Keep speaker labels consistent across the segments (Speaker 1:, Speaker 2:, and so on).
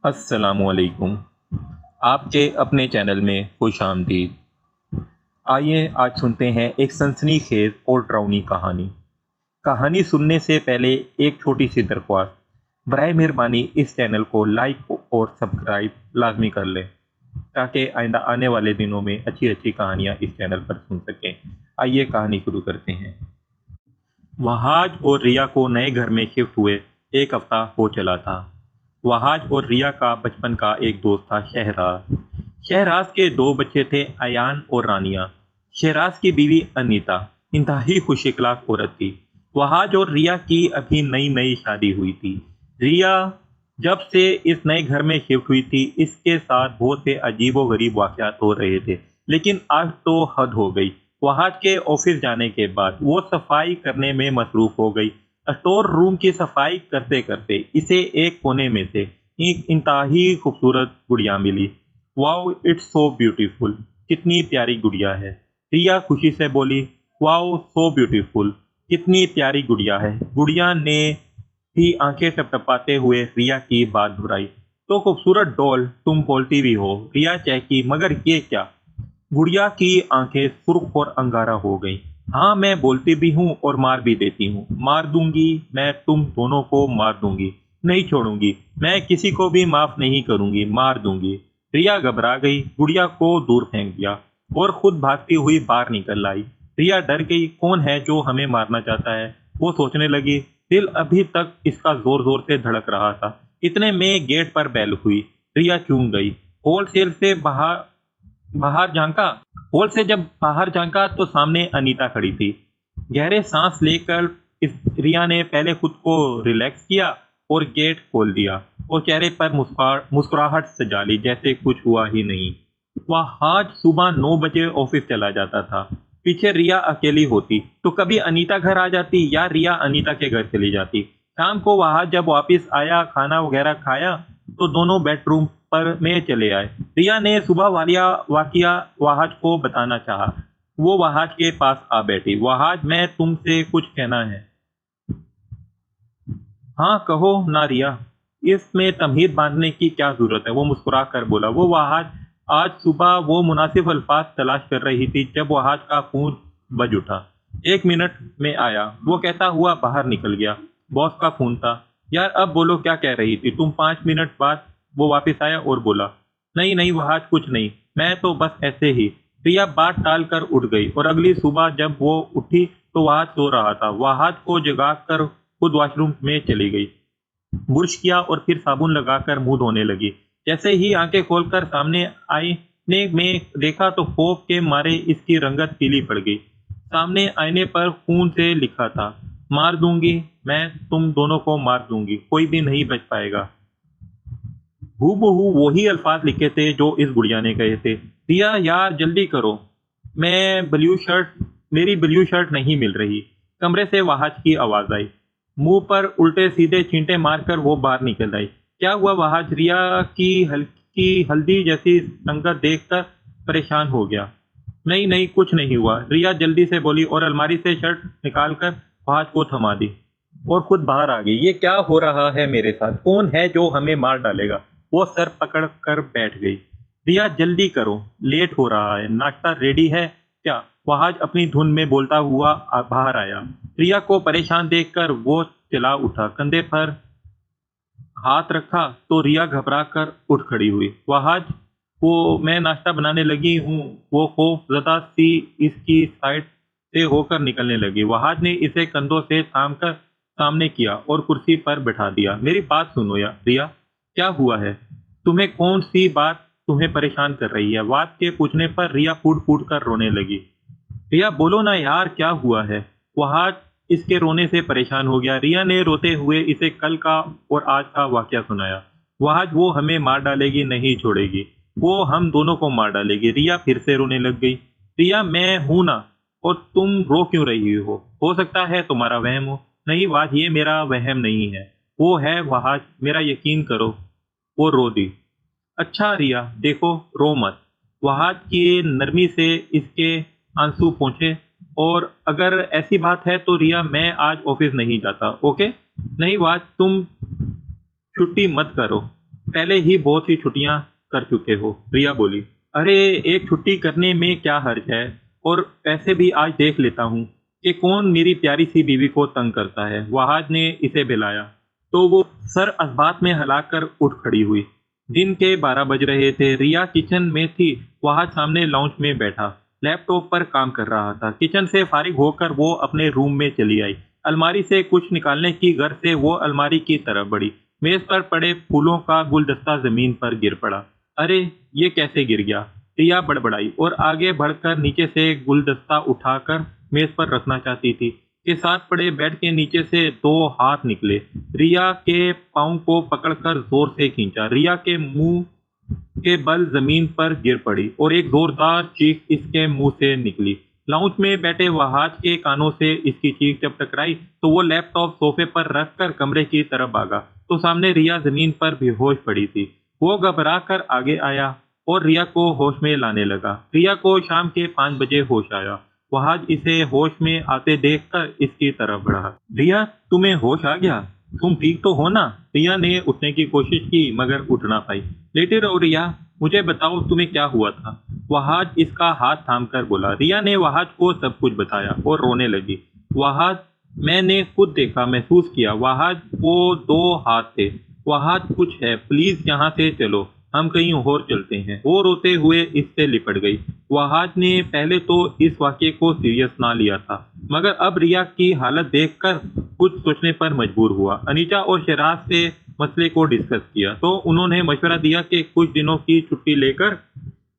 Speaker 1: अस्सलामुअलैकुम। आपके अपने चैनल में खुश आमदीद। आइए आज सुनते हैं एक सनसनीखेज और डरावनी कहानी। कहानी सुनने से पहले एक छोटी सी दरख्वास्त, बराए मेहरबानी इस चैनल को लाइक और सब्सक्राइब लाजमी कर लें ताकि आइंदा आने वाले दिनों में अच्छी अच्छी कहानियाँ इस चैनल पर सुन सकें। आइए कहानी शुरू करते हैं। वहाज और रिया को नए घर में शिफ्ट हुए एक हफ्ता हो चला था। वहाज और रिया का बचपन का एक दोस्त था, शहराज। शहराज के दो बच्चे थे, अयान और रानिया। शहराज की बीवी अनीता इंतहाई खुश इखलाक औरत थी। वहाज और रिया की अभी नई नई शादी हुई थी। रिया जब से इस नए घर में शिफ्ट हुई थी, इसके साथ बहुत से अजीबो गरीब वाक़यात हो रहे थे, लेकिन आज तो हद हो गई। वहाज के ऑफिस जाने के बाद वो सफाई करने में मसरूफ हो गई। स्टोर रूम की सफाई करते करते इसे एक कोने में से एक इंतहाई खूबसूरत गुड़िया मिली। Wow, it's so beautiful. कितनी प्यारी गुड़िया है। रिया खुशी से बोली, वाओ सो ब्यूटीफुल, कितनी प्यारी गुड़िया है। गुड़िया ने भी आंखें टपटपाते हुए रिया की बात दोहराई। तो खूबसूरत डॉल, तुम बोलती भी हो। रिया चहकी, मगर ये क्या। गुड़िया की आंखें सुर्ख और अंगारा हो गईं। हाँ, मैं बोलती भी हूँ और मार भी देती हूँ। मार दूंगी, मैं तुम दोनों को मार दूंगी, नहीं छोड़ूंगी। मैं किसी को भी माफ नहीं करूंगी, मार दूंगी। रिया घबरा गई, गुड़िया को दूर फेंक दिया और खुद भागती हुई बाहर निकल आई। रिया डर गई, कौन है जो हमें मारना चाहता है, वो सोचने लगी। दिल अभी तक इसका जोर जोर से धड़क रहा था। इतने में गेट पर बेल हुई। रिया चूम गई। होलसेल से बाहर बाहर झांका हॉल से जब बाहर झांका तो सामने अनीता खड़ी थी। गहरे सांस लेकर इस रिया ने पहले खुद को रिलैक्स किया और गेट खोल दिया और चेहरे पर मुस्कुराहट सजा ली जैसे कुछ हुआ ही नहीं। वह आज सुबह 9 बजे ऑफिस चला जाता था। पीछे रिया अकेली होती तो कभी अनीता घर आ जाती या रिया अनीता के घर चली जाती। शाम को वहां जब वापस आया, खाना वगैरह खाया तो दोनों बेडरूम पर में चले आए। रिया ने सुबह वालिया वाकिया वहाज को बताना चाहा। वो वहाज के पास आ बैठी। वहाज, मैं तुमसे कुछ कहना है। हाँ कहो ना रिया, इसमें तमहीद बांधने की क्या जरूरत है, वो मुस्कुरा कर बोला। वो वहाज आज सुबह वो मुनासिब अल्फाज तलाश कर रही थी जब वहाज का फोन बज उठा। 1 मिनट में आया, वो कहता हुआ बाहर निकल गया। बॉस का फोन था। यार अब बोलो, क्या कह रही थी तुम। 5 मिनट बाद वो वापस आया और बोला, नहीं नहीं वहाज, कुछ नहीं, मैं तो बस ऐसे ही। रिया बात टाल कर उठ गई और अगली सुबह जब वो उठी तो वहाज सो रहा था। वहाज को जगा कर खुद वॉशरूम में चली गई। बुर्श किया और फिर साबुन लगाकर मुंह धोने लगी। जैसे ही आंखें खोलकर सामने आईने में देखा तो खौफ के मारे इसकी रंगत पीली पड़ गई। सामने आईने पर खून से लिखा था, मार दूंगी, मैं तुम दोनों को मार दूंगी, कोई भी नहीं बच पाएगा। हूबहू वही अल्फाज लिखे थे जो इस गुड़िया ने कहे थे। रिया यार जल्दी करो, मैं ब्लू शर्ट मेरी ब्लू शर्ट नहीं मिल रही। कमरे से वहाज की आवाज आई। मुंह पर उल्टे सीधे छींटे मारकर वो बाहर निकल आई। क्या हुआ वहाज। रिया की हल्की हल्दी जैसी रंगत देखकर परेशान हो गया। नहीं नहीं कुछ नहीं हुआ, रिया जल्दी से बोली और अलमारी से शर्ट निकालकर वहाज को थमा दी और खुद बाहर आ गई। ये क्या हो रहा है मेरे साथ, कौन है जो हमें मार डालेगा। वो सर पकड़ कर बैठ गई। रिया जल्दी करो, लेट हो रहा है, नाश्ता रेडी है क्या। वहाज अपनी धुन में बोलता हुआ बाहर आया। रिया को परेशान देखकर वो चिल्ला उठा। कंधे पर हाथ रखा तो रिया घबरा कर उठ खड़ी हुई। वहाज, वो मैं नाश्ता बनाने लगी हूँ। वो खौफ ज़दा सी इसकी साइड से होकर निकलने लगी। वहाज ने इसे कंधों से थामकर सामने किया और कुर्सी पर बैठा दिया। मेरी बात सुनो या रिया, क्या हुआ है तुम्हें, कौन सी बात तुम्हें परेशान कर रही है। बात के पूछने पर रिया फूट फूट कर रोने लगी। रिया बोलो ना यार, क्या हुआ है। वहाज इसके रोने से परेशान हो गया। रिया ने रोते हुए इसे कल का और आज का वाकया सुनाया। वहाज, वो हमें मार डालेगी, नहीं छोड़ेगी, वो हम दोनों को मार डालेगी। रिया फिर से रोने लग गई। रिया मैं हूं ना, और तुम रो क्यों रही हो सकता है तुम्हारा वहम हो। नहीं वहाज, ये मेरा वहम नहीं है, वो है वहाज, मेरा यकीन करो। वो रो दी। अच्छा रिया देखो, रो मत। वहाज की नरमी से इसके आंसू पहुंचे। और अगर ऐसी बात है तो रिया, मैं आज ऑफिस नहीं जाता, ओके। नहीं वहाज, तुम छुट्टी मत करो, पहले ही बहुत सी छुट्टियां कर चुके हो। रिया बोली, अरे एक छुट्टी करने में क्या हर्ज है, और वैसे भी आज देख लेता हूँ कि कौन मेरी प्यारी सी बीवी को तंग करता है। वहाज ने इसे बिलाया तो वो सर असबात में हिलाकर उठ खड़ी हुई। दिन के 12 बज रहे थे। रिया किचन में थी। वहाज सामने लाउंज में बैठा लैपटॉप पर काम कर रहा था। किचन से फारिग होकर वो अपने रूम में चली आई। अलमारी से कुछ निकालने की गर्ज से वो अलमारी की तरफ बढ़ी। मेज पर पड़े फूलों का गुलदस्ता जमीन पर गिर पड़ा। अरे ये कैसे गिर गया? रिया बड़बड़ाई और आगे बढ़कर नीचे से गुलदस्ता उठाकर मेज पर रखना चाहती थी के साथ पड़े बेड के नीचे से 2 हाथ निकले। रिया के पांव को पकड़कर जोर से खींचा। रिया के मुंह के बल जमीन पर गिर पड़ी और एक जोरदार चीख इसके मुंह से निकली। लाउंज में बैठे वहाज के कानों से इसकी चीख जब टकराई तो वो लैपटॉप सोफे पर रखकर कमरे की तरफ भागा तो सामने रिया जमीन पर बेहोश पड़ी थी। वो घबरा कर आगे आया और रिया को होश में लाने लगा। रिया को शाम के 5 बजे होश आया। वहाज इसे होश में आते देखकर इसकी तरफ बढ़ा। रिया, तुम्हें होश आ गया? तुम ठीक तो हो ना? रिया ने उठने की कोशिश की मगर उठ ना पाई। लेटे रहो रिया, मुझे बताओ तुम्हें क्या हुआ था? वहाज इसका हाथ थामकर बोला। रिया ने वहाज को सब कुछ बताया और रोने लगी। वहाज, मैंने खुद देखा, महसूस किया। वहाज, वो 2 हाथ थे। वहाज, कुछ है, प्लीज यहाँ से चलो, हम कहीं और चलते हैं। वो रोते हुए इससे लिपट गई। वहाज ने पहले तो इस वाक्य को सीरियस ना लिया था मगर अब रिया की हालत देखकर कुछ सोचने पर मजबूर हुआ। अनीता और शराज से मसले को डिस्कस किया तो उन्होंने मशवरा दिया कि कुछ दिनों की छुट्टी लेकर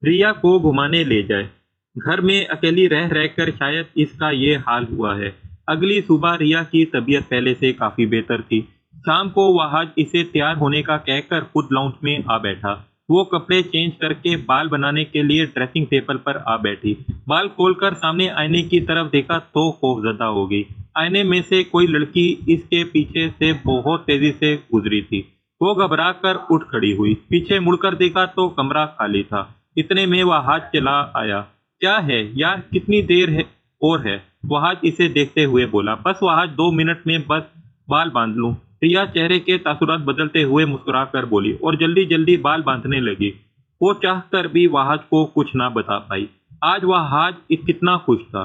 Speaker 1: रिया को घुमाने ले जाए। घर में अकेली रह रहकर शायद इसका ये हाल हुआ है। अगली सुबह रिया की तबीयत पहले से काफी बेहतर थी। शाम को वहाज इसे तैयार होने का कहकर खुद लाउंज में आ बैठा। वो कपड़े चेंज करके बाल बनाने के लिए ड्रेसिंग टेबल पर आ बैठी। बाल खोलकर सामने आईने की तरफ देखा तो खौफजदा हो गई। आईने में से कोई लड़की इसके पीछे से बहुत तेजी से गुजरी थी। वो घबरा कर उठ खड़ी हुई। पीछे मुड़कर देखा तो कमरा खाली था। इतने में वहाज चला आया। क्या है यार, कितनी देर है और है? वहाज इसे देखते हुए बोला। बस वहाज, 2 मिनट में बस बाल बांध लूं। रिया चेहरे के तासुरात बदलते हुए मुस्कुराकर बोली और जल्दी जल्दी बाल बांधने लगी। वो चाहकर भी वहाज को कुछ ना बता पाई। आज वहाज कितना खुश था।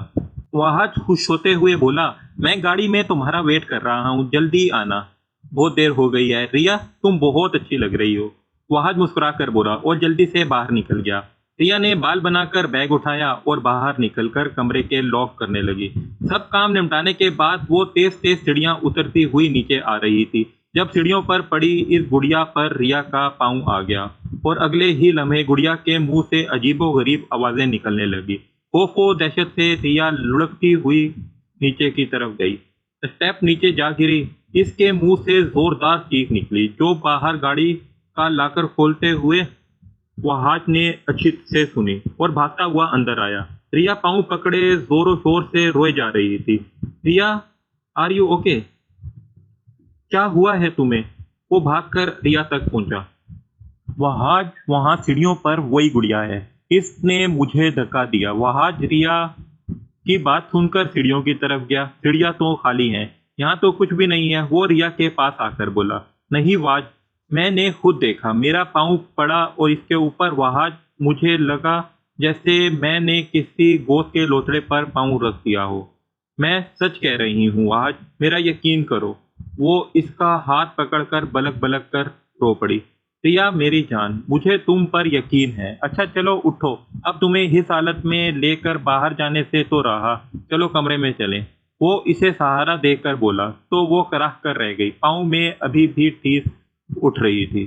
Speaker 1: वहाज खुश होते हुए बोला, मैं गाड़ी में तुम्हारा वेट कर रहा हूँ, जल्दी आना, बहुत देर हो गई है। रिया, तुम बहुत अच्छी लग रही हो। वहाज मुस्कुराकर बोला और जल्दी से बाहर निकल गया। रिया ने बाल बनाकर बैग उठाया और बाहर निकलकर कमरे के लॉक करने लगी। सब काम निपटाने के बाद वो तेज तेज सीढ़ियां उतरती हुई नीचे आ रही थी। जब सीढ़ियों पर पड़ी इस गुड़िया पर रिया का पांव आ गया और अगले ही लम्हे गुड़िया के मुंह से अजीबोगरीब आवाजें निकलने लगी। खौफ दहशत से रिया लुढ़कती हुई नीचे की तरफ गई। स्टेप नीचे जा गिरी। इसके मुंह से जोरदार चीख निकली जो बाहर गाड़ी का लाकर खोलते हुए वहाज ने अच्छी से सुनी और भागता हुआ अंदर आया। रिया पांव पकड़े जोरों शोर से रोए जा रही थी। रिया, आर यू ओके? क्या हुआ है तुम्हें? वो भागकर रिया तक पहुंचा। वहाज, वहां सीढ़ियों पर वही गुड़िया है, इसने मुझे धक्का दिया। वहाज रिया की बात सुनकर सीढ़ियों की तरफ गया। सीढ़ियां तो खाली हैं, यहाँ तो कुछ भी नहीं है। वो रिया के पास आकर बोला, नहीं वाज, मैंने खुद देखा, मेरा पाँव पड़ा और इसके ऊपर। वहाज, मुझे लगा जैसे मैंने किसी गोश्त के लोथड़े पर पाँव रख दिया हो। मैं सच कह रही हूँ वहाज, मेरा यकीन करो। वो इसका हाथ पकड़कर बलक बलक कर रो पड़ी। रिया मेरी जान, मुझे तुम पर यकीन है। अच्छा चलो उठो, अब तुम्हें इस हालत में लेकर बाहर जाने से तो रहा, चलो कमरे में चलें। वो इसे सहारा देकर बोला तो वो कराह कर रह गई। पाँव में अभी भी ठेस उठ रही थी,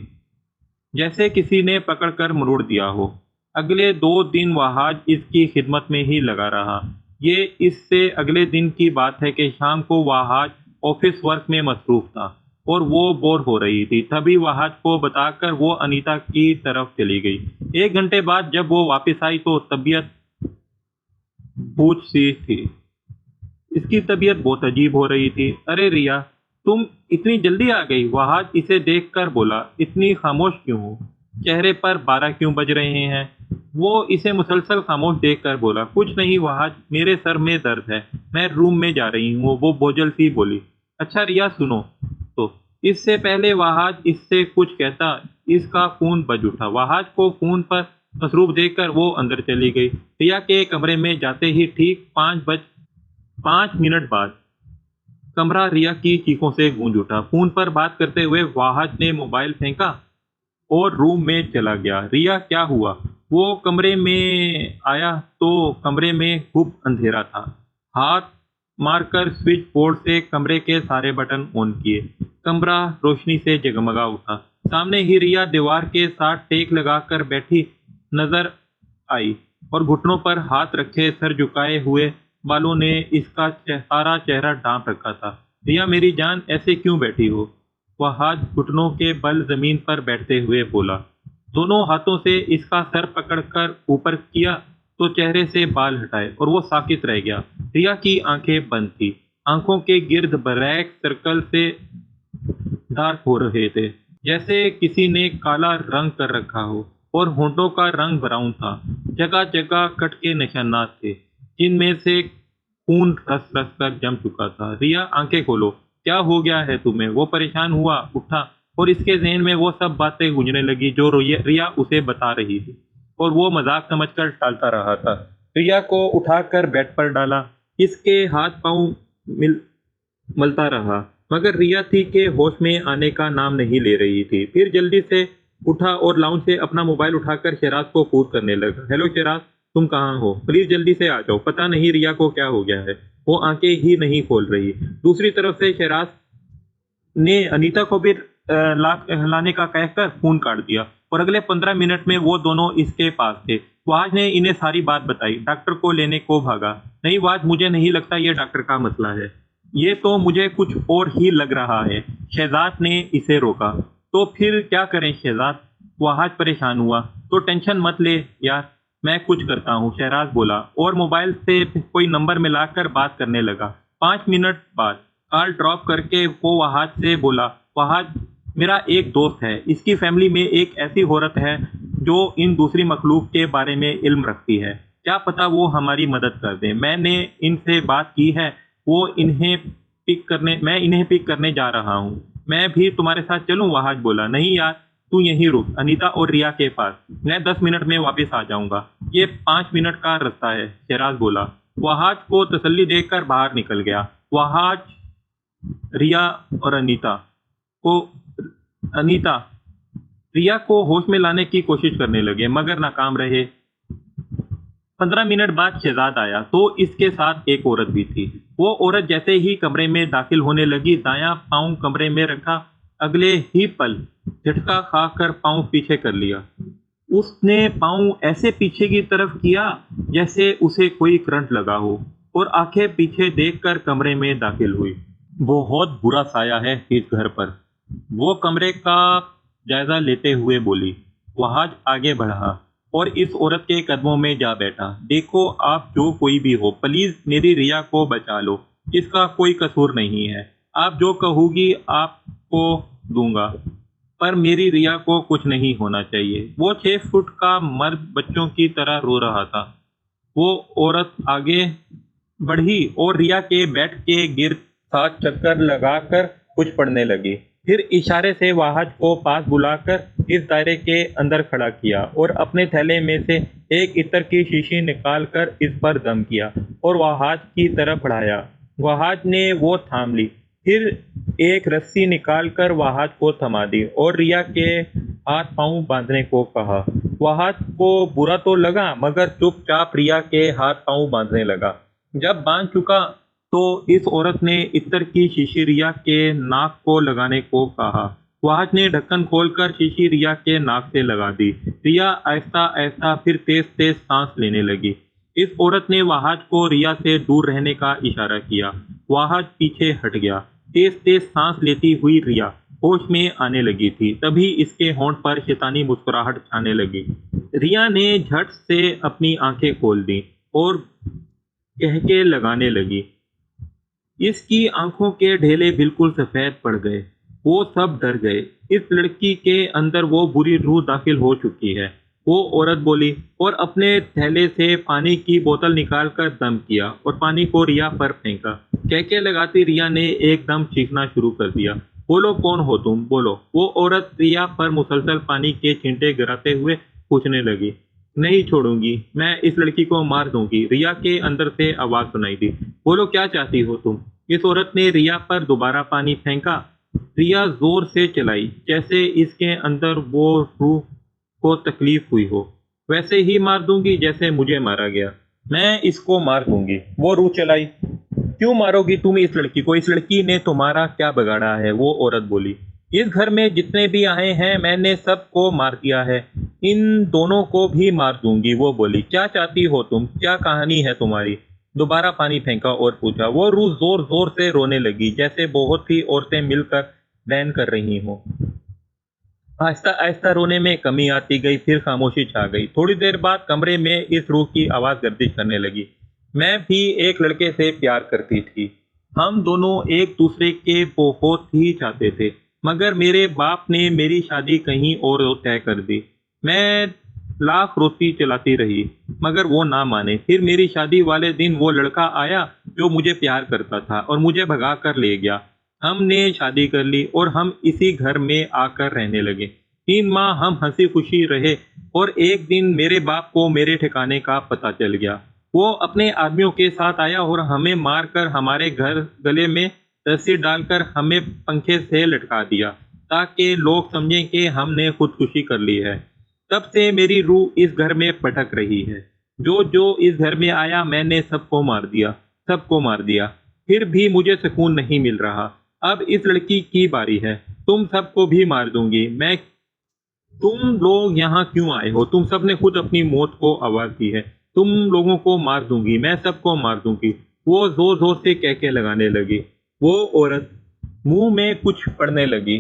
Speaker 1: जैसे किसी ने पकड़कर मरोड़ दिया हो। अगले 2 दिन वहाज इसकी खिदमत में ही लगा रहा। ये इससे अगले दिन की बात है कि शाम को वहाज ऑफिस वर्क में मसरूफ था और वो बोर हो रही थी। तभी वहाज को बताकर वो अनीता की तरफ चली गई। 1 घंटे बाद जब वो वापस आई तो तबीयत पूछ सी थी। इसकी तबीयत बहुत अजीब हो रही थी। अरे रिया, तुम इतनी जल्दी आ गई? वहाज इसे देखकर बोला। इतनी खामोश क्यों हो? चेहरे पर 12 क्यों बज रहे हैं? वो इसे मुसलसल खामोश देखकर बोला, कुछ नहीं वहाज, मेरे सर में दर्द है, मैं रूम में जा रही हूँ। वो बोझल सी बोली। अच्छा रिया सुनो तो, इससे पहले वहाज इससे कुछ कहता, इसका फोन बज उठा। वहाज को फोन पर मसरूफ देखकर वो अंदर चली गई। रिया के कमरे में जाते ही ठीक 5 मिनट बाद कमरा रिया की चीखों से गूंज उठा। फोन पर बात करते हुए वहाज ने मोबाइल फेंका और रूम में चला गया। रिया, क्या हुआ? वो कमरे में आया तो कमरे में खूब अंधेरा था। हाथ मारकर स्विच बोर्ड से कमरे के सारे बटन ऑन किए। कमरा रोशनी से जगमगा उठा। सामने ही रिया दीवार के साथ टेक लगाकर बैठी नजर आई और घुटनों पर हाथ रखे सर झुकाए हुए बालों ने इसका सारा चेहरा ढांप रखा था। रिया, मेरी जान, ऐसे क्यों बैठी हो? वह हाथ घुटनों के बल जमीन पर बैठते हुए बोला। दोनों हाथों से इसका सर पकड़कर ऊपर किया तो चेहरे से बाल हटाए और वो साकित रह गया। रिया की आंखें बंद थी। आंखों के गिर्द ब्लैक सर्कल से डार्क हो रहे थे, जैसे किसी ने काला रंग कर रखा हो, और होंठों का रंग ब्राउन था। जगह जगह कट के निशानात थे, जिनमें से खून रस रस कर जम चुका था। रिया, आंखें खोलो, क्या हो गया है तुम्हें? वो परेशान हुआ उठा और इसके ज़हन में वो सब बातें गूंजने लगी जो रिया उसे बता रही थी, और वो मजाक समझकर टालता रहा था। रिया को उठाकर बेड पर डाला। इसके हाथ पांव मलता रहा, मगर रिया थी के होश में आने का नाम नहीं ले रही थी। फिर जल्दी से उठा और लाउंज से अपना मोबाइल उठाकर शहराज को फोन करने लगा। हेलो शहराज, तुम कहाँ हो? प्लीज जल्दी से आ जाओ, पता नहीं रिया को क्या हो गया है, वो आंखें ही नहीं खोल रही। दूसरी तरफ से शहराज ने अनीता को भी लाने का कहकर फोन काट दिया और अगले 15 मिनट में वो दोनों इसके पास थे। वाज ने इन्हें सारी बात बताई। डॉक्टर को लेने को भागा। नहीं वाज, मुझे नहीं लगता ये डॉक्टर का मसला है, ये तो मुझे कुछ और ही लग रहा है। शहजाद ने इसे रोका। तो फिर क्या करें शहजाद? वहाज परेशान हुआ। तो टेंशन मत ले यार, मैं कुछ करता हूँ, शहराज बोला और मोबाइल से कोई नंबर मिलाकर बात करने लगा। 5 मिनट बाद कॉल ड्रॉप करके वो वहाज से बोला, वहाज, मेरा एक दोस्त है, इसकी फैमिली में एक ऐसी औरत है जो इन दूसरी मखलूक के बारे में इल्म रखती है, क्या पता वो हमारी मदद कर दे। मैंने इनसे बात की है, वो मैं इन्हें पिक करने जा रहा हूँ। मैं भी तुम्हारे साथ चलूँ? वहाज बोला। नहीं यार, तू यहीं रुक अनीता और रिया के पास, मैं 10 मिनट में वापस आ जाऊंगा, ये 5 मिनट का रास्ता है, शहराज बोला। वहाज को तसल्ली देकर बाहर निकल गया। वहाज रिया और अनीता रिया को होश में लाने की कोशिश करने लगे, मगर नाकाम रहे। 15 मिनट बाद शहजाद आया तो इसके साथ एक औरत भी थी। वो औरत जैसे ही कमरे में दाखिल होने लगी, दायां पांव कमरे में रखा, अगले ही पल झटका खाकर पांव पीछे कर लिया। उसने पांव ऐसे पीछे की तरफ किया जैसे उसे कोई करंट लगा हो, और आंखें पीछे देखकर कमरे में दाखिल हुई। बहुत बुरा साया है इस घर पर, वो कमरे का जायजा लेते हुए बोली। वहाज आगे बढ़ा और इस औरत के कदमों में जा बैठा। देखो, आप जो कोई भी हो, प्लीज मेरी रिया को बचा लो, इसका कोई कसूर नहीं है। आप जो कहोगी आपको दूंगा, पर मेरी रिया को कुछ नहीं होना चाहिए। वो 6 फुट का मर्द बच्चों की तरह रो रहा था। वो औरत आगे बढ़ी और रिया के बेड के गिर्द 7 चक्कर लगाकर कुछ पढ़ने लगी। फिर इशारे से वहाज को पास बुलाकर इस दायरे के अंदर खड़ा किया और अपने थैले में से एक इत्र की शीशी निकालकर इस पर दम किया और वहाज की तरफ बढ़ाया। वहाज ने वो थाम ली। फिर एक रस्सी निकालकर वहाज को थमा दी और रिया के हाथ पांव बांधने को कहा। वहाज को बुरा तो लगा, मगर चुपचाप रिया के हाथ पांव बांधने लगा। जब बांध चुका तो इस औरत ने इत्र की शीशी रिया के नाक को लगाने को कहा। वहाज ने ढक्कन खोलकर शीशी रिया के नाक से लगा दी। रिया आहिस्ता आहिस्ता फिर तेज तेज सांस लेने लगी। इस औरत ने वहाज को रिया से दूर रहने का इशारा किया। वहाज पीछे हट गया। तेज तेज सांस लेती हुई रिया होश में आने लगी थी। तभी इसके होंठ पर शैतानी मुस्कुराहट छाने लगी। रिया ने झट से अपनी आंखें खोल दी और कहके लगाने लगी। इसकी आंखों के ढेले बिल्कुल सफेद पड़ गए। वो सब डर गए। इस लड़की के अंदर वो बुरी रूह दाखिल हो चुकी है, वो औरत बोली और अपने थैले से पानी की बोतल निकालकर दम किया और पानी को रिया पर फेंका। कहके लगाती रिया ने एकदम चीखना शुरू कर दिया। बोलो कौन हो तुम, बोलो। वो औरत रिया पर मुसलसल पानी के छींटे गिराते हुए पूछने लगी। नहीं छोड़ूंगी, मैं इस लड़की को मार दूंगी, रिया के अंदर से आवाज सुनाई दी। बोलो क्या चाहती हो तुम। इस औरत ने रिया पर दोबारा पानी फेंका। रिया जोर से चलाई, जैसे इसके अंदर वो रूह को तकलीफ हुई हो। वैसे ही मार दूंगी जैसे मुझे मारा गया। मैं इसको मार दूंगी। वो रूह चलाई। क्यों मारोगी तुम इस लड़की को, इस लड़की ने तुम्हारा क्या बिगाड़ा है, वो औरत बोली। इस घर में जितने भी आए हैं मैंने सबको मार दिया है, इन दोनों को भी मार दूंगी, वो बोली। क्या चाहती हो तुम, क्या कहानी है तुम्हारी। दोबारा पानी फेंका और पूछा। वो रूह जोर जोर से रोने लगी, जैसे बहुत सी औरतें मिलकर बैन कर रही हों। आहिस्ता आहिस्ता रोने में कमी आती गई, फिर खामोशी छा गई। थोड़ी देर बाद कमरे में इस रूह की आवाज़ गर्दिश करने लगी। मैं भी एक लड़के से प्यार करती थी। हम दोनों एक दूसरे के बहुत ही चाहते थे, मगर मेरे बाप ने मेरी शादी कहीं और तय कर दी। मैं लाख रोती चलाती रही, मगर वो ना माने। फिर मेरी शादी वाले दिन वो लड़का आया जो मुझे प्यार करता था और मुझे भगा कर ले गया। हमने शादी कर ली और हम इसी घर में आकर रहने लगे। 3 माह हम हंसी खुशी रहे और एक दिन मेरे बाप को मेरे ठिकाने का पता चल गया। वो अपने आदमियों के साथ आया और हमें मारकर हमारे घर गले में रस्सी डालकर हमें पंखे से लटका दिया, ताकि लोग समझें कि हमने खुदकुशी कर ली है। तब से मेरी रूह इस घर में भटक रही है। जो जो इस घर में आया मैंने सबको मार दिया, सबको मार दिया। फिर भी मुझे सुकून नहीं मिल रहा। अब इस लड़की की बारी है। तुम सबको भी मार दूंगी मैं। तुम लोग यहाँ क्यों आए हो, तुम सब ने खुद अपनी मौत को आवाज दी है। तुम लोगों को मार दूंगी, मैं सबको मार दूंगी। वो जोर जोर से कह के लगाने लगी। वो औरत मुंह में कुछ पड़ने लगी,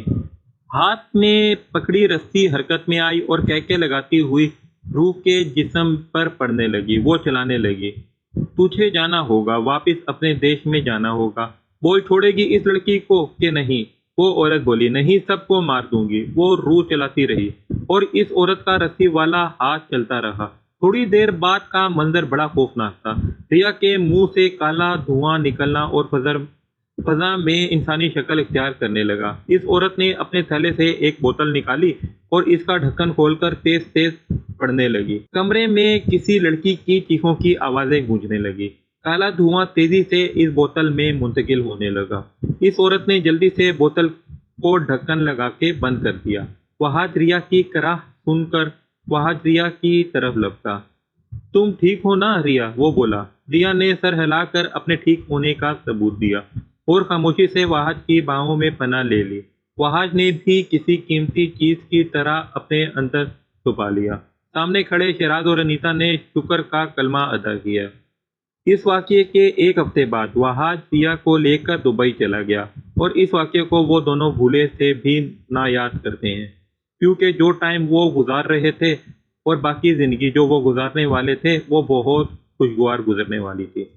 Speaker 1: हाथ में पकड़ी रस्सी हरकत में आई और कह के लगाती हुई रूह के जिस्म पर पड़ने लगी। वो चलाने लगी। तुझे जाना होगा, वापस अपने देश में जाना होगा। बोल छोड़ेगी इस लड़की को कि नहीं। वो औरत बोली, नहीं, सबको मार दूंगी। वो रूह चलाती रही और इस औरत का रस्सी वाला हाथ चलता रहा। थोड़ी देर बाद का मंजर बड़ा खौफनाक था। रिया के मुंह से काला धुआं निकलना और फजा में इंसानी शक्ल इख्तियार करने लगा। इस औरत ने अपने थैले से एक बोतल निकाली और इसका ढक्कन खोलकर तेज तेज पड़ने लगी। कमरे में किसी लड़की की चीखों की आवाजें गूंजने लगी। काला धुआं तेजी से इस बोतल में मुंतकिल होने लगा। इस औरत ने जल्दी से बोतल को ढक्कन लगा के बंद कर दिया। वहाज रिया की कराह सुनकर वहाज रिया की तरफ लपका। तुम ठीक हो ना रिया, वो बोला। रिया ने सर हिलाकर अपने ठीक होने का सबूत दिया और खामोशी से वहाज की बाहों में पनाह ले ली। वहाज ने भी किसी कीमती चीज की तरह अपने अंदर छुपा लिया। सामने खड़े शहराज और अनीता ने शुक्र का कलमा अदा किया। इस वाक़ये के 1 हफ्ते बाद वहाज रिया को लेकर दुबई चला गया और इस वाक़ये को वो दोनों भूले से भी ना याद करते हैं, क्योंकि जो टाइम वो गुजार रहे थे और बाकी ज़िंदगी जो वो गुजारने वाले थे वो बहुत खुशगवार गुजरने वाली थी।